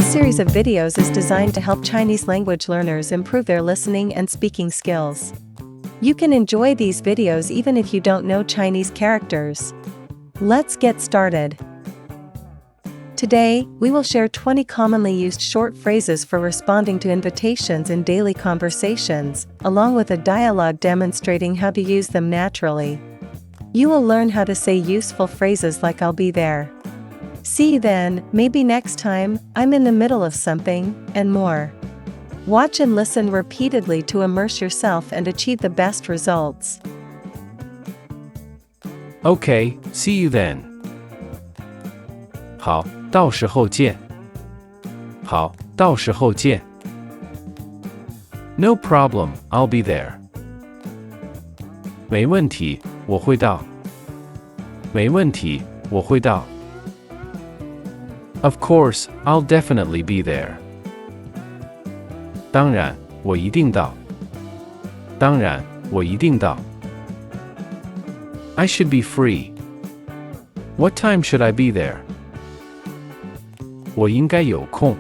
This series of videos is designed to help Chinese language learners improve their listening and speaking skills. You can enjoy these videos even if you don't know Chinese characters. Let's get started. Today, we will share 20 commonly used short phrases for responding to invitations in daily conversations, along with a dialogue demonstrating how to use them naturally. You will learn how to say useful phrases like "I'll be there." "See you then," "maybe next time," "I'm in the middle of something," and more. Watch and listen repeatedly to immerse yourself and achieve the best results. Okay, see you then. 好，到时候见。好，到时候见。No problem, I'll be there. 没问题，我会到。没问题，我会到。Of course, I'll definitely be there. 当然，我一定到。当然，我一定到。I should be free. What time should I be there? 我应该有空。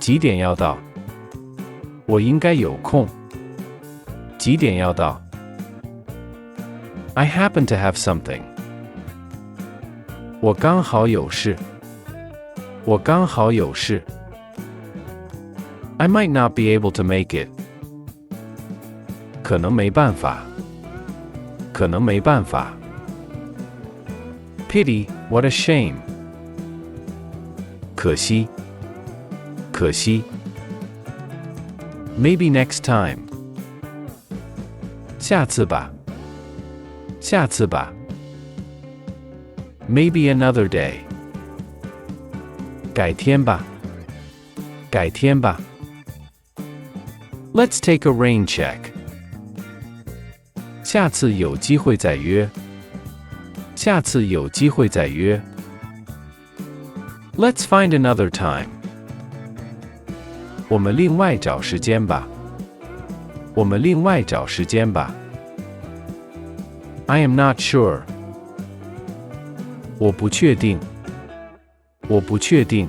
几点要到？我应该有空。几点要到？ I happen to have something. 我刚好有事。我刚好有事。I might not be able to make it. 可能没办法。可能没办法。Pity, what a shame. 可惜。可惜。Maybe next time. 下次吧。下次吧。Maybe another day. 改天吧。改天吧。Let's take a rain check. 下次有机会再约。下次有机会再约。Let's find another time. 我们另外找时间吧。我们另外找时间吧。I am not sure. 我不确定。我不确定。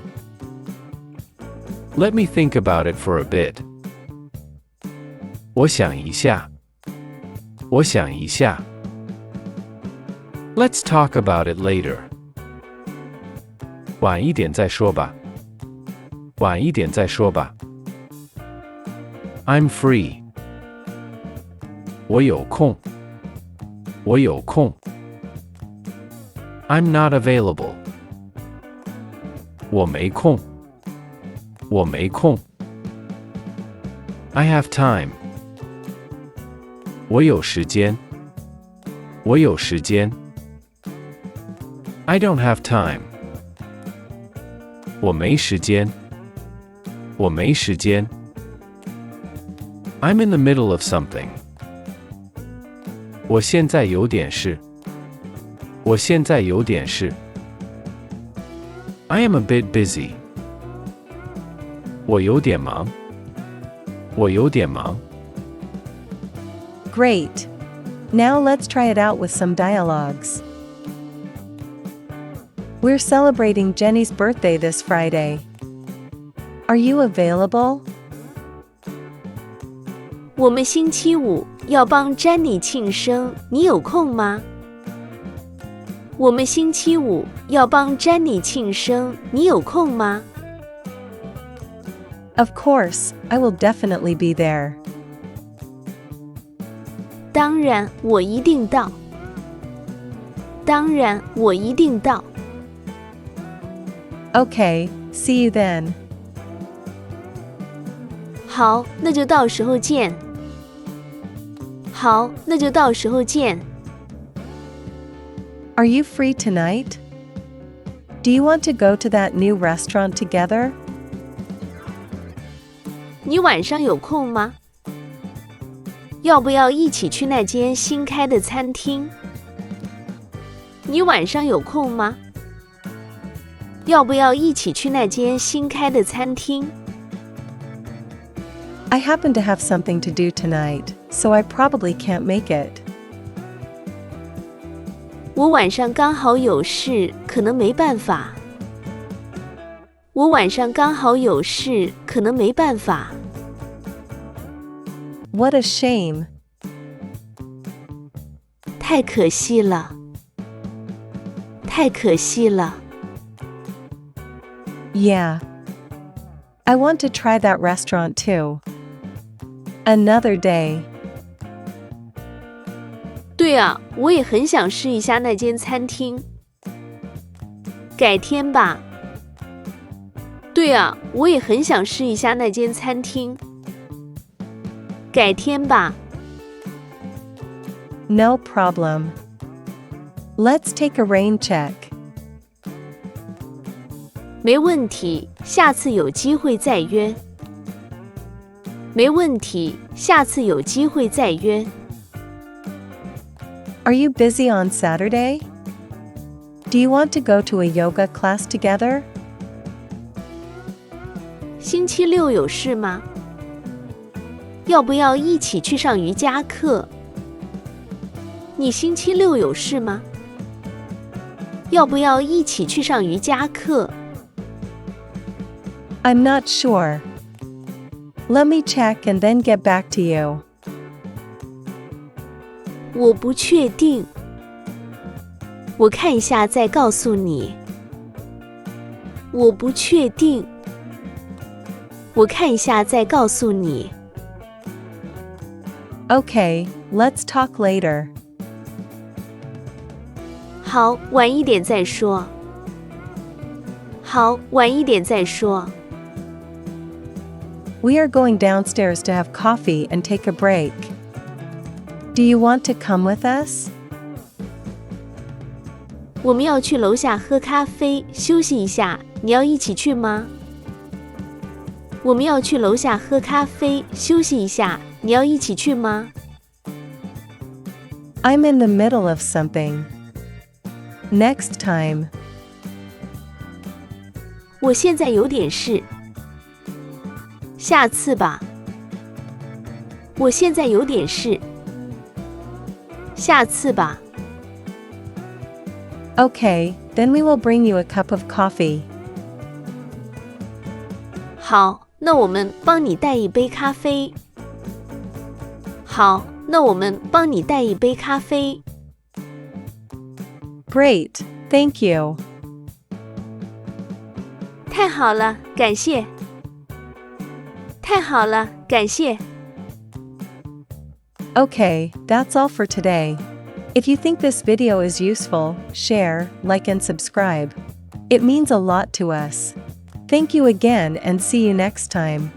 Let me think about it for a bit. 我想一下。我想一下。Let's talk about it later. 晚一点再说吧。晚一点再说吧。I'm free. 我有空。我有空。I'm not available. 我没空。我没空。I have time. 我有时间。我有时间。I don't have time. 我没时间。我没时间。I'm in the middle of something. 我现在有点事。我现在有点事。I am a bit busy. 我有点忙。我有点忙。Great! Now let's try it out with some dialogues. We're celebrating Jenny's birthday this Friday. Are you available? 我们星期五要帮 Jenny 庆生，你有空吗？我们星期五要帮 Jenny 庆生，你有空吗？ Of course, I will definitely be there. 当然，我一定到。当然，我一定到。Okay, see you then. 好，那就到时候见。好，那就到时候见。Are you free tonight? Do you want to go to that new restaurant together? 你晚上有空吗？要不要一起去那间新开的餐厅？你晚上有空吗？要不要一起去那间新开的餐厅？ I happen to have something to do tonight, so I probably can't make it. 我晚上刚好有事，可能没办法。我晚上刚好有事，可能没办法。What a shame. 太可惜了，太可惜了。Yeah. I want to try that restaurant too. Another day. 对啊，我也很想试一下那间餐厅。改天吧。对啊，我也很想试一下那间餐厅。改天吧。No problem. Let's take a rain check. 没问题，下次有机会再约。没问题，下次有机会再约。Are you busy on Saturday? Do you want to go to a yoga class together? 星期六有事吗？要不要一起去上瑜伽课？你星期六有事吗？要不要一起去上瑜伽课？ I'm not sure. Let me check and then get back to you. 我不确定，我看一下再告诉你。我不确定，我看一下再告诉你。Okay, let's talk later. 好，晚一点再说。好，晚一点再说。We are going downstairs to have coffee and take a break. Do you want to come with us? 我们要去楼下喝咖啡，休息一下，你要一起去吗？我们要去楼下喝咖啡，休息一下，你要一起去吗？ I'm in the middle of something. Next time. 我现在有点事，下次吧。我现在有点事，下次吧。Okay, then we will bring you a cup of coffee. 好，那我们帮你带一杯咖啡。好，那我们帮你带一杯咖啡。Great, thank you. 太好了，感谢。太好了，感谢。Okay, that's all for today. If you think this video is useful, share, like and subscribe. It means a lot to us. Thank you again and see you next time.